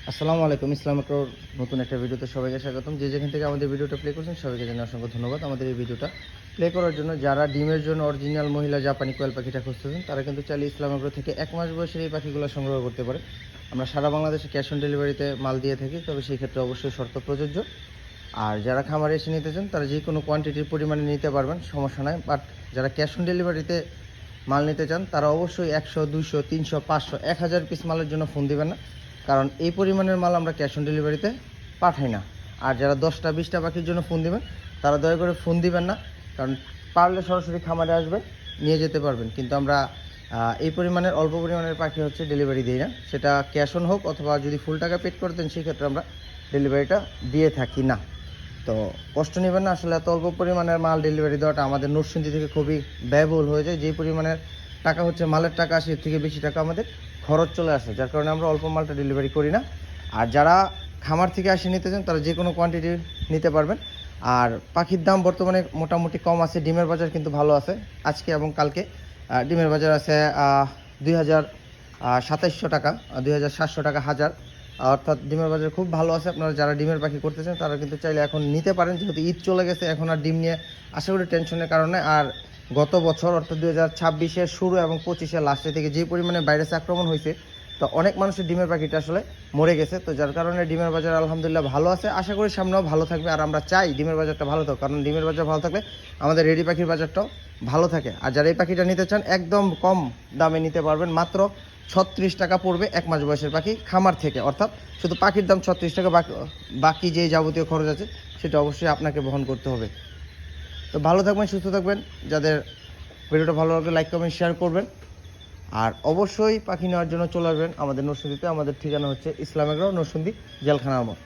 আসসালামু আলাইকুম। ইসলাম একর নতুন একটা ভিডিওতে সবাইকে স্বাগতম। যে যেখান থেকে আমাদের ভিডিওটা প্লে করছেন সবাইকে জানাই অসংখ্য ধন্যবাদ। আমাদের এই ভিডিওটা প্লে করার জন্য যারা ডিমের জন্য অরিজিনাল মহিলা জাপানি কোয়েল পাখিটা খুঁজতেছেন তারা কিন্তু চাইলে ইসলাম একর থেকে 1 মাস বয়সের এই পাখিগুলো সংগ্রহ করতে পারে। আমরা সারা বাংলাদেশে ক্যাশ অন ডেলিভারিতে মাল দিয়ে থাকি, তবে সেই ক্ষেত্রে অবশ্যই শর্ত প্রযোজ্য। আর যারা খামারে এসে নিতে চান তারা যে কোনো কোয়ান্টিটির পরিমাণে নিতে পারবেন, সমস্যা নাই। বাট যারা ক্যাশ অন ডেলিভারিতে মাল নিতে চান তারা অবশ্যই 100, 200, 300, 500, 1000 পিস মালের জন্য ফোন দিবেন না, কারণ এই পরিমাণের মাল আমরা ক্যাশ অন ডেলিভারিতে পাঠাই না। আর যারা 10টা 20টা পাখির জন্য ফোন দিবেন তারা দয়া করে ফোন দিবেন না, কারণ পারলে সরাসরি খামারে আসবেন, নিয়ে যেতে পারবেন। কিন্তু আমরা এই পরিমাণের অল্প পরিমাণের পাখি হচ্ছে ডেলিভারি দিই না, সেটা ক্যাশ অন হোক অথবা যদি ফুল টাকা পেড করতেন সেক্ষেত্রে আমরা ডেলিভারিটা দিয়ে থাকি না। তো কষ্ট নেবেন না, আসলে এত অল্প পরিমাণের মাল ডেলিভারি দেওয়াটা আমাদের নরসিংদী থেকে খুবই ব্যয়বহুল হয়ে যায়। যেই পরিমাণের টাকা হচ্ছে মালের টাকা আসে, এর থেকে বেশি টাকা আমাদের খরচ চলে আসে, যার কারণে আমরা অল্প মালটা ডেলিভারি করি না। আর যারা খামার থেকে আসে নিতে চান তারা যে কোনো কোয়ান্টিটি নিতে পারবেন। আর পাখির দাম বর্তমানে মোটামুটি কম আছে, ডিমের বাজার কিন্তু ভালো আছে। আজকে এবং কালকে ডিমের বাজার আছে 2700 টাকা, 2700 টাকা হাজার, অর্থাৎ ডিমের বাজার খুব ভালো আছে। আপনারা যারা ডিমের পাখি করতেছেন তারা কিন্তু চাইলে এখন নিতে পারেন, যেহেতু ঈদ চলে গেছে, এখন আর ডিম নিয়ে আশা করি টেনশনের কারণে। আর গত বছর অর্থাৎ 2026-এর শুরু এবং 25-এর লাস্টে থেকে যে পরিমাণে ভাইরাস আক্রমণ হয়েছে, তো অনেক মানুষের ডিমের পাখিটা আসলে মরে গেছে। তো যার কারণে ডিমের বাজার আলহামদুলিল্লাহ ভালো আছে, আশা করি সামনেও ভালো থাকবে। আর আমরা চাই ডিমের বাজারটা ভালো থাকুক, কারণ ডিমের বাজার ভালো থাকলে আমাদের রেডি পাখির বাজারটাও ভালো থাকে। আর যারা এই পাখিটা নিতে চান একদম কম দামে নিতে পারবেন, মাত্র 36 টাকা পড়বে 1 মাস বয়সের পাখি খামার থেকে, অর্থাৎ শুধু পাখির দাম 36 টাকা, বাকি যে যাবতীয় খরচ আছে সেটা অবশ্যই আপনাকে বহন করতে হবে। তো ভালো থাকবেন, সুস্থ থাকবেন। যাদের ভিডিওটা ভালো লাগলে লাইক কমেন্ট শেয়ার করবেন। আর অবশ্যই পাখি নেওয়ার জন্য চলে আসবেন আমাদের নরসিংদীতে। আমাদের ঠিকানা হচ্ছে ইসলাম এগ্রো, নরসিংদী জেলখানার মোড়।